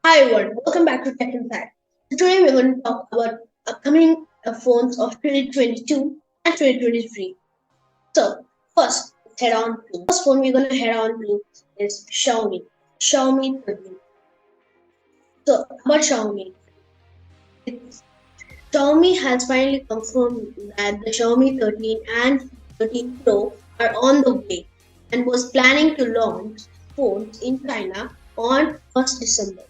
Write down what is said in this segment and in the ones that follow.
Hi everyone, welcome back to Tech Insight. Today we're going to talk about upcoming phones of 2022 and 2023. So first, let's head on to first phone we're going to head on to is Xiaomi 13. So about Xiaomi, it's, Xiaomi has finally confirmed that the Xiaomi 13 and 13 Pro are on the way and was planning to launch phones in China on 1st December.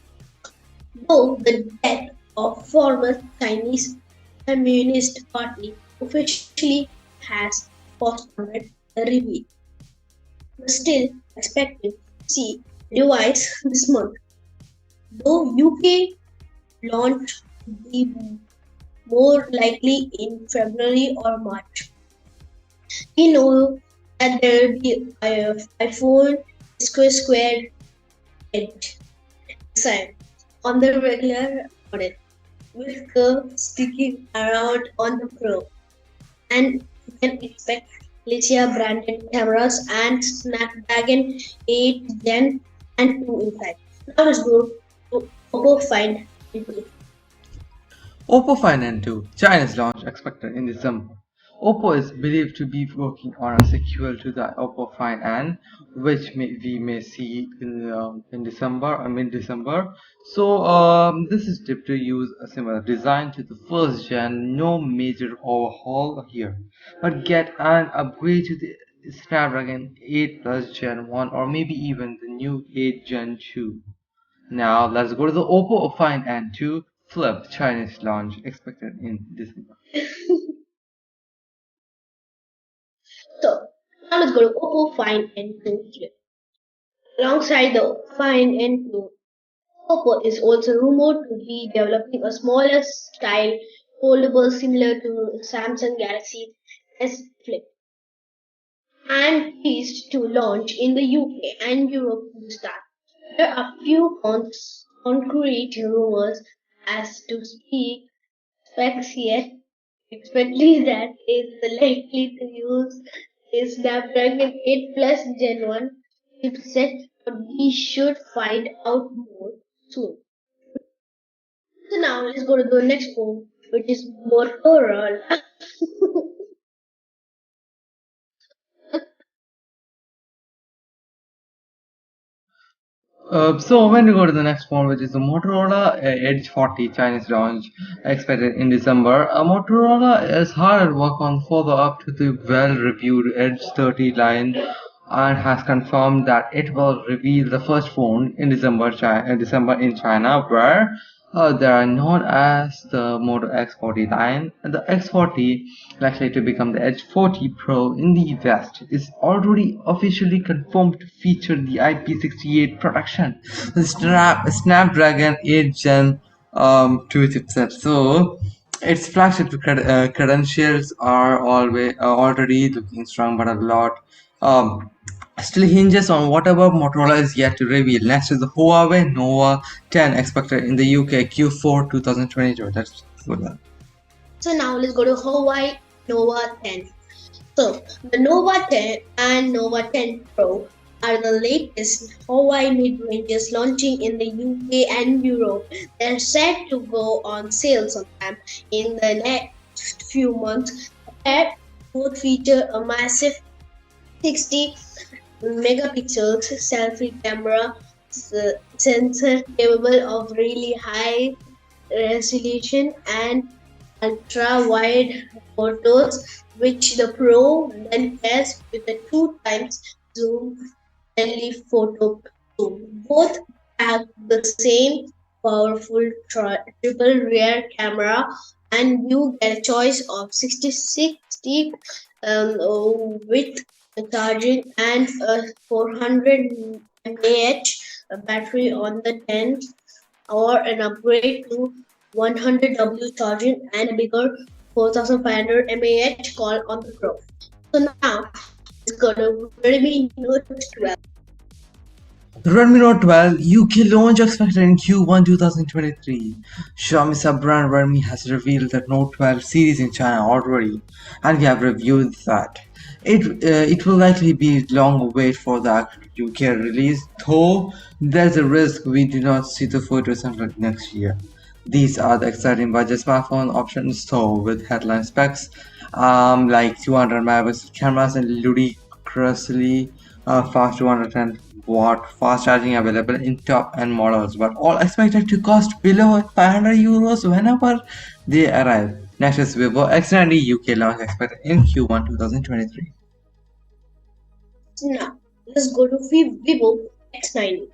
Though the death of former Chinese Communist Party officially has postponed the reveal, but still expected to see the device this month. Though UK launch would be more likely in February or March. We know that there will be a iPhone square edge design on the regular model with curve sticking around on the Pro, and you can expect Leica branded cameras and Snapdragon 8 Gen and 2 inside. Now let's go to Oppo Find N2. Oppo Find N2 China's launch expected in December. Oppo is believed to be working on a sequel to the Oppo Find N, which we may see in December or mid-December. This is tipped to use a similar design to the first gen, no major overhaul here, but get an upgrade to the Snapdragon 8 Plus Gen 1 or maybe even the new 8 Gen 2. Now let's go to the Oppo Find N2 Flip Chinese launch expected in December. So now let's go to Oppo Find N2 Flip. Alongside the Find N2, Oppo is also rumored to be developing a smaller style foldable similar to Samsung Galaxy S Flip and pleased to launch in the UK and Europe to start. There are few concrete rumors as to specs yet, especially that is likely to use a Snapdragon 8 Plus Gen 1 chipset, but we should find out more soon. So now let's go to the next phone, which is Motorola. When we go to the next phone, which is the Motorola Edge 40 Chinese launch expected in December, Motorola is hard at work on follow up to the well-reviewed Edge 30 line and has confirmed that it will reveal the first phone in December in China, where they are known as the Moto X40 line. The X40, likely to become the Edge 40 Pro in the West, is already officially confirmed to feature the IP68 production, the Snapdragon 8 Gen 2 chipset. So its flagship credentials are always already looking strong, but a lot um, still hinges on whatever Motorola is yet to reveal. Next is the Huawei Nova 10 expected in the UK Q4 2022. That's good one. So now let's go to Huawei Nova 10. So the Nova 10 and Nova 10 Pro are the latest Huawei mid-ranges launching in the UK and Europe. They're set to go on sale sometime in the next few months. They both feature a massive 60 megapixels selfie camera sensor capable of really high resolution and ultra wide photos, which the Pro then pairs with a 2 times zoom telephoto zoom. Both have the same powerful triple rear camera, and you get a choice of 60 with charging and a 400 mAh battery on the 10, or an upgrade to 100W charging and a bigger 4500 mAh call on the Pro. So now let's go to Redmi Note 12. The Redmi Note 12 UK launch expected in Q1 2023. Xiaomi sub-brand Redmi has revealed the Note 12 series in China already, and we have reviewed that. It will likely be long wait for the actual UK release, though there's a risk we do not see the photos until next year. These are the exciting budget smartphone options, though, with headline specs like 200 megapixel cameras and ludicrously fast 210-watt fast charging available in top-end models, but all expected to cost below 500 euros whenever they arrive. Next is Vivo X90 UK launch expected in Q1 2023. Now, let's go to Vivo X90.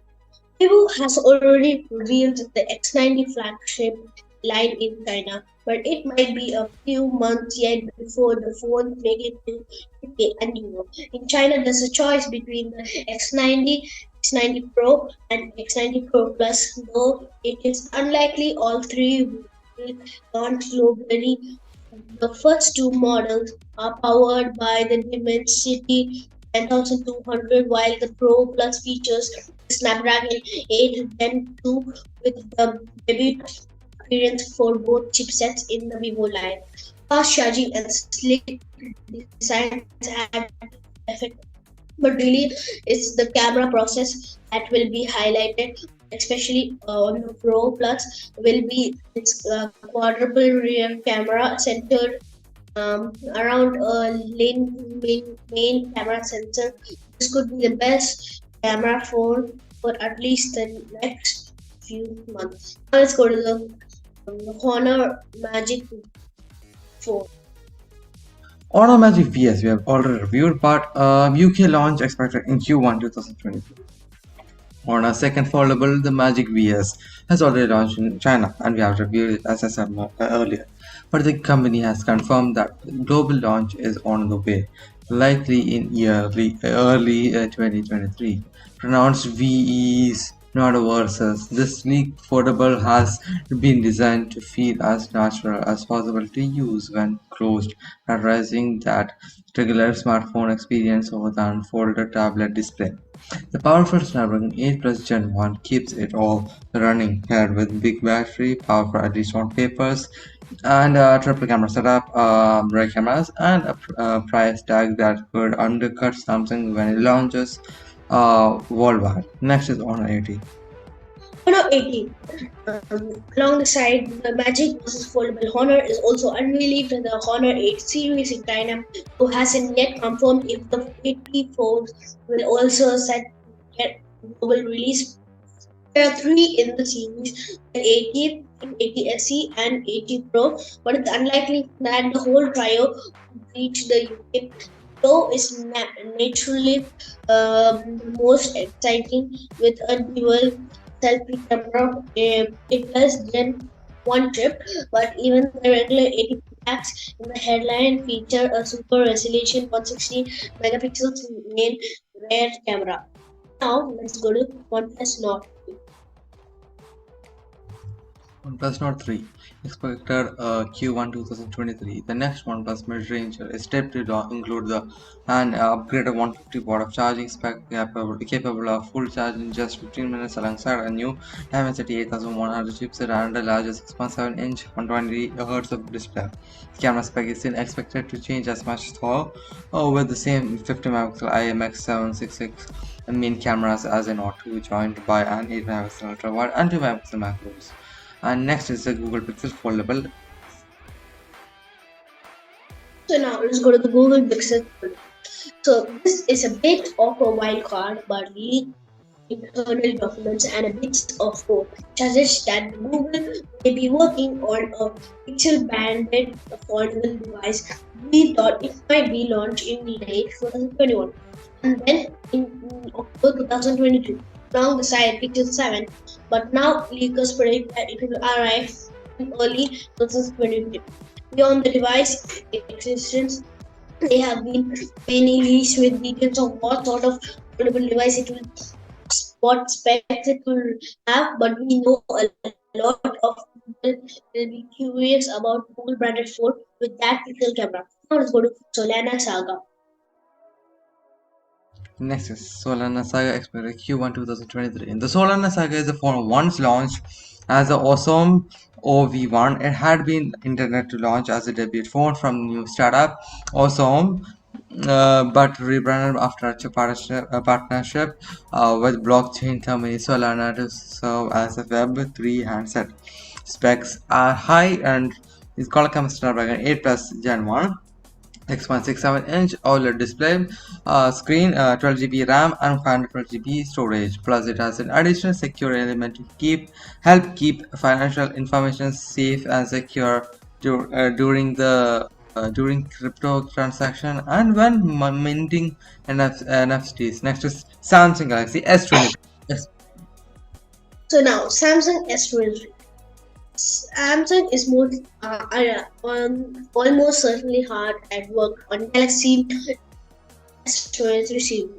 Vivo has already revealed the X90 flagship line in China, but it might be a few months yet before the phone make it to UK and Europe. In China, there's a choice between the X90, X90 Pro, and X90 Pro Plus, though it is unlikely all three will launch globally. The first two models are powered by the Dimensity 10200, while the Pro Plus features the Snapdragon 8 Gen 2 with the debut experience for both chipsets in the Vivo line. Fast charging and slick designs add effect, but really it's the camera process that will be highlighted, especially on the Pro Plus will be its quadruple rear camera centered around a main camera sensor. This could be the best camera phone for at least the next few months. Now let's go to the Honor Magic phone. Honor Magic VS we have already reviewed, but UK launch expected in Q1 2023. On our second foldable, the Magic VS has already launched in China, and we have reviewed it as I said earlier. But the company has confirmed that global launch is on the way, likely in early 2023. Pronounced VEs, not versus. This sleek foldable has been designed to feel as natural as possible to use when closed, prioritizing that regular smartphone experience over the unfolded tablet display. The powerful Snapdragon 8 Plus Gen 1 keeps it all running here with big battery, power for at least on papers, and a triple camera setup, rear cameras, and a price tag that could undercut Samsung when it launches worldwide. Next is Honor 80. Honor 18. Along the side, the Magic versus Foldable Honor is also unreleased in the Honor 8 series in China, who hasn't yet confirmed if the 80 phones will also set get global release. There are three in the series: the 80, 80 SE, and 80 Pro, but it's unlikely that the whole trio will reach the UK. Pro is naturally the most exciting with a dual selfie camera. It does Gen 1 chip, but even the regular 80 packs in the headline feature a super resolution 160 megapixels main rear camera. Now let's go to OnePlus Note. OnePlus Note 3 expected Q1 2023. The next OnePlus mid-range is tipped to include an upgraded 150-watt of charging spec capable of full charge in just 15 minutes alongside a new Dimensity 8100 chipset and a larger 6.7-inch 120Hz of display. The camera spec is still expected to change as much though, with the same 50 megapixel IMX766 main cameras as a Note 2, joined by an 8 megapixel ultra wide and 2 megapixel macros. And next is the Google Pixel Foldable. So now let's go to the Google Pixel. So this is a bit of a wild card, but leaked internal documents and a bit of code suggest that Google may be working on a pixel banded foldable device. We thought it might be launched in late 2021 and then in October 2022 along the side Pixel 7, but now leakers predict that it will arrive in early 2023. Beyond the device existence, they have been many leaks with details of what sort of foldable device it will, what specs it will have, but we know a lot of people will be curious about Google branded phone with that pixel camera. Now let's go to Solana Saga. Next is Solana Saga expected Q1 2023. The Solana Saga is a phone once launched as an awesome OV1. It had been intended to launch as a debut phone from the new startup Awesome, but rebranded after a partnership with blockchain company Solana to serve as a Web3 handset. Specs are high and is Qualcomm Snapdragon 8 Plus Gen 1. 6.67-inch OLED display, screen, 12 GB RAM and 512 GB storage. Plus, it has an additional secure element to help keep financial information safe and secure during crypto transaction and when minting NFTs. Next is Samsung Galaxy S23. So now Samsung S23. Samsung is almost certainly hard at work on Galaxy S23 series.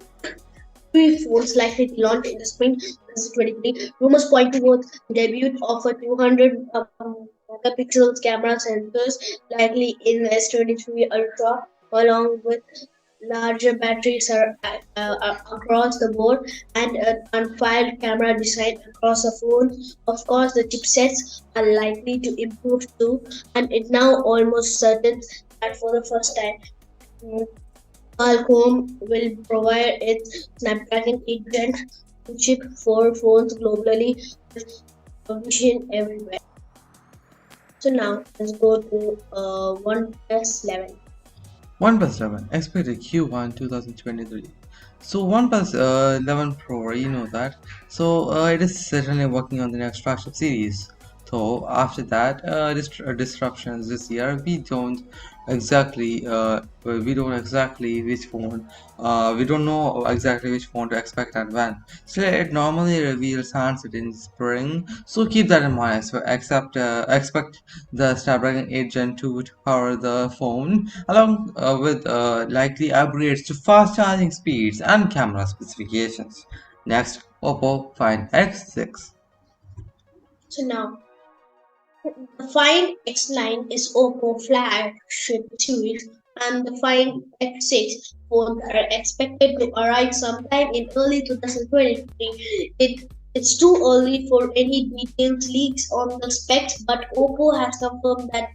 Three phones likely to launch in the spring 2023. Rumors point towards the debut of a 200 megapixels camera sensors, likely in S23 Ultra, along with larger batteries across the board and an unfiled camera design across the phone. Of course, the chipsets are likely to improve too, and it now almost certain that for the first time, mm, Qualcomm will provide its Snapdragon 8 Gen chip for phones globally with provision everywhere. So now let's go to OnePlus 11. OnePlus 11 expected Q1 2023. So OnePlus 11 Pro, you know that. So it is certainly working on the next flagship series. So after that, disruptions this year, we don't exactly which phone, we don't know exactly which phone to expect and when. So it normally reveals handset in spring. So keep that in mind. So expect the Snapdragon 8 Gen 2 to power the phone, along with likely upgrades to fast charging speeds and camera specifications. Next, Oppo Find X6. So now the Find X9 is Oppo flagship series, and the Find X6 phones are expected to arrive sometime in early 2023. It's too early for any details leaks on the specs, but Oppo has confirmed that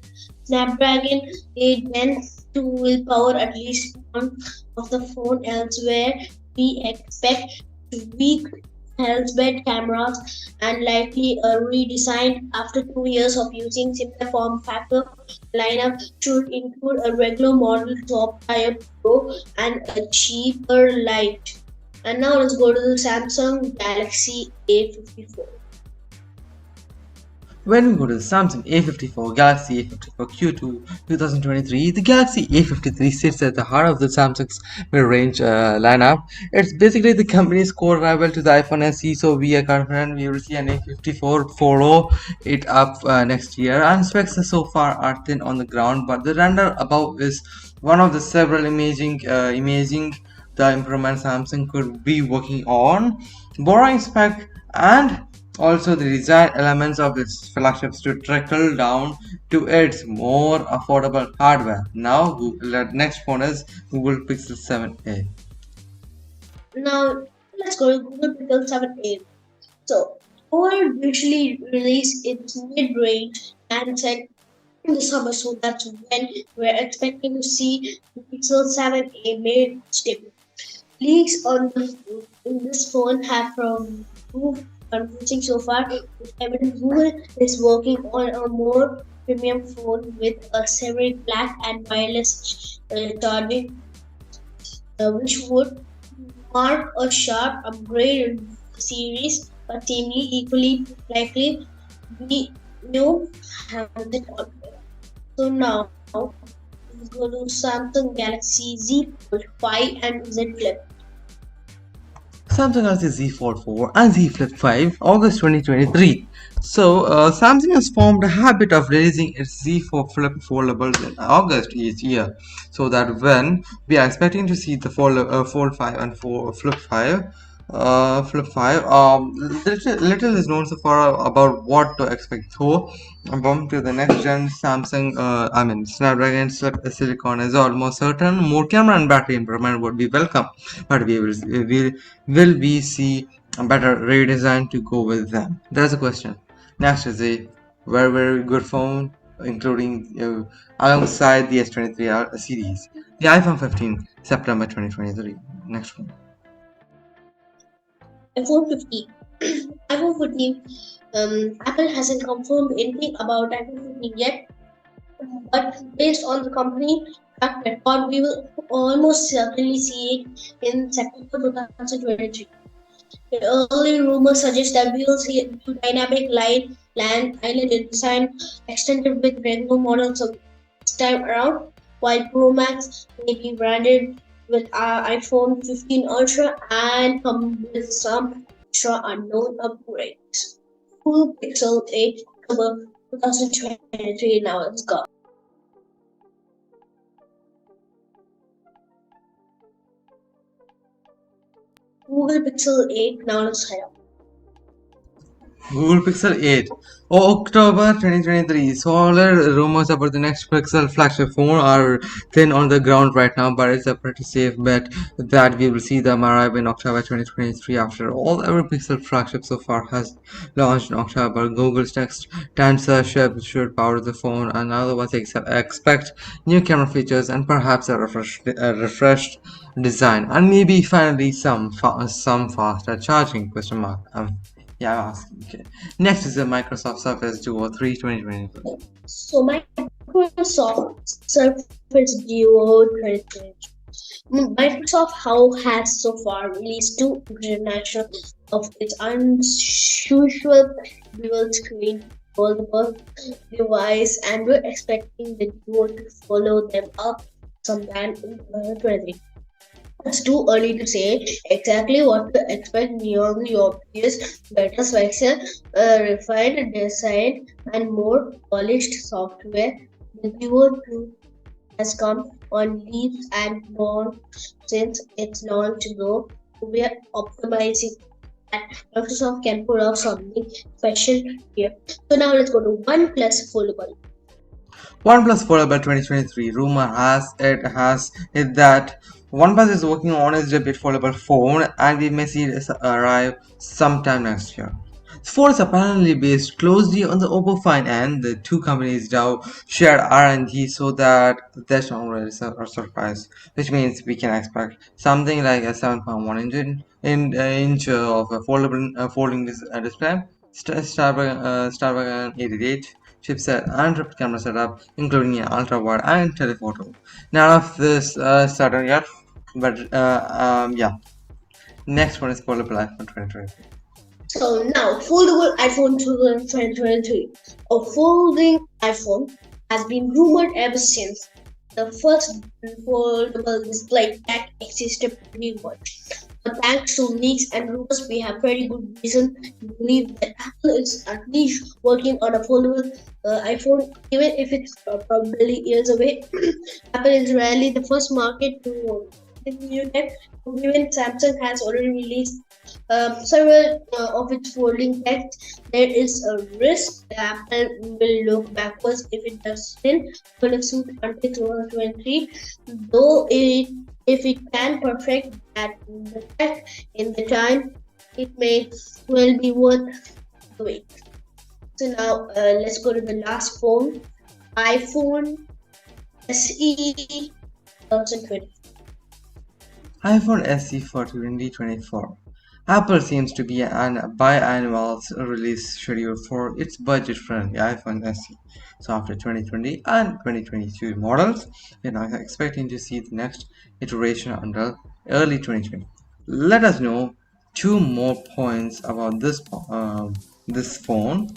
Snapdragon 8 Gen 2 will power at least one of the phone. Elsewhere, we expect tweaked Hellsbed cameras and likely a redesign after 2 years of using similar form factor. Lineup should include a regular model top tier Pro and a cheaper light. And now let's go to the Samsung Galaxy A54. When we go to the Samsung A54 Galaxy A54 Q2 2023, the Galaxy A53 sits at the heart of the Samsung's mid-range lineup. It's basically the company's core rival to the iPhone SE, so we are confident we will see an A54 follow it up next year. And specs so far are thin on the ground, but the render above is one of the several imaging the improvements Samsung could be working on. Borrowing spec and also the design elements of its flagships to trickle down to its more affordable hardware. Now, the next phone is Google Pixel 7a. Now let's go to Google Pixel 7a. So, Google usually release its mid-range handset in the summer, so that's when we're expecting to see the Pixel 7a made stable. Leaks on in this phone have proved confusing so far. With evidence, Google is working on a more premium phone with a several black and wireless charging, which would mark a sharp upgrade in the series, but seemingly equally likely be new handset hardware. So now let's go to Samsung Galaxy Z Fold 5 and Z Flip. Samsung Galaxy Z Fold 4 and Z Flip 5, August 2023. So, Samsung has formed a habit of releasing its Z Flip foldables in August each year, so that when we are expecting to see the Fold 5 and Flip 5, little is known so far about what to expect. So, bump to the next gen Samsung, Snapdragon Silicon is almost certain. More camera and battery improvement would be welcome, but will we see a better redesign to go with them? That's a question. Next is a very good phone, including alongside the S23 series. The iPhone 15, September 2023. Next one. iPhone 15. iPhone 15. Apple hasn't confirmed anything about iPhone 15 yet, but based on the company track record, we will almost certainly see it in September 2023. The early rumors suggest that we will see a new dynamic line land island design extended with regular models of this time around, while Pro Max may be branded with our iPhone 15 Ultra and come with some extra unknown upgrades. Full Pixel 8 October 2023. Now let's go. Google Pixel 8. Now let's head up. Google Pixel 8. October 2023. Solar rumors about the next Pixel flagship phone are thin on the ground right now, but it's a pretty safe bet that we will see them arrive in October 2023. After all, every Pixel flagship so far has launched in October. Google's next Tensor chip should power the phone, and otherwise expect new camera features and perhaps a refreshed design, and maybe finally some faster charging. Question mark. Yeah, I'm asking. Okay. Next is the Microsoft Surface Duo 3 2023. So Microsoft Surface Duo 2020. Microsoft how has so far released two international of its unusual dual screen foldable device, and we're expecting the Duo to follow them up sometime in 2023. It's too early to say exactly what to expect beyond the obvious better specs, refined design, and more polished software. The Duo 2 has come on leaps and bounds since its launch, though we're optimizing that Microsoft can pull off something special here. So now let's go to OnePlus Foldable. OnePlus Foldable 2023. Rumor has it that OnePlus is working on its debut foldable phone, and we may see it arrive sometime next year. The phone is apparently based closely on the Oppo Find, and the two companies now share R&D, so that that's not really a surprise. Which means we can expect something like a 7.1 inch of a folding display, Snapdragon 88 chipset, and triple camera setup, including an ultra wide and telephoto. None of this started yet, but yeah. Next one is foldable iPhone 2023. So now, foldable iPhone 2023. A folding iPhone has been rumored ever since the first foldable display that existed pretty much. But thanks to leaks and rumors, we have very good reason to believe that Apple is at least working on a foldable iPhone, even if it's probably years away. Apple is rarely the first market to new tech. Even Samsung has already released several of its folding tech. There is a risk that Apple will look backwards if it doesn't follow suit until 2023. Though if it can perfect that the tech in the time, it may well be worth the wait. So now let's go to the last phone, iPhone SE 2020. iPhone SE for 2024. Apple seems to be an biannual release schedule for its budget-friendly iPhone SE. So after 2020 and 2022 models, we're now expecting to see the next iteration until early 2020. Let us know two more points about this phone.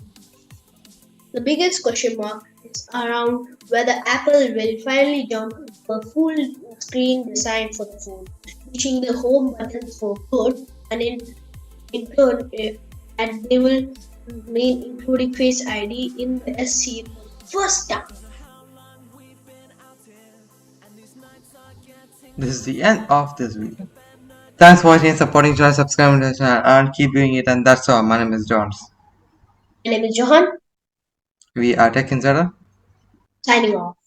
The biggest question mark is around whether Apple will finally jump to a full screen design for the phone, reaching the home buttons for good, and in turn, and they will remain including Face ID in the SE for the first time. This is the end of this video. Thanks for watching, supporting, channel, subscribing to the channel, and keep doing it. And that's all. My name is Jones. My name is Johan, We are Tech Insider. signing off.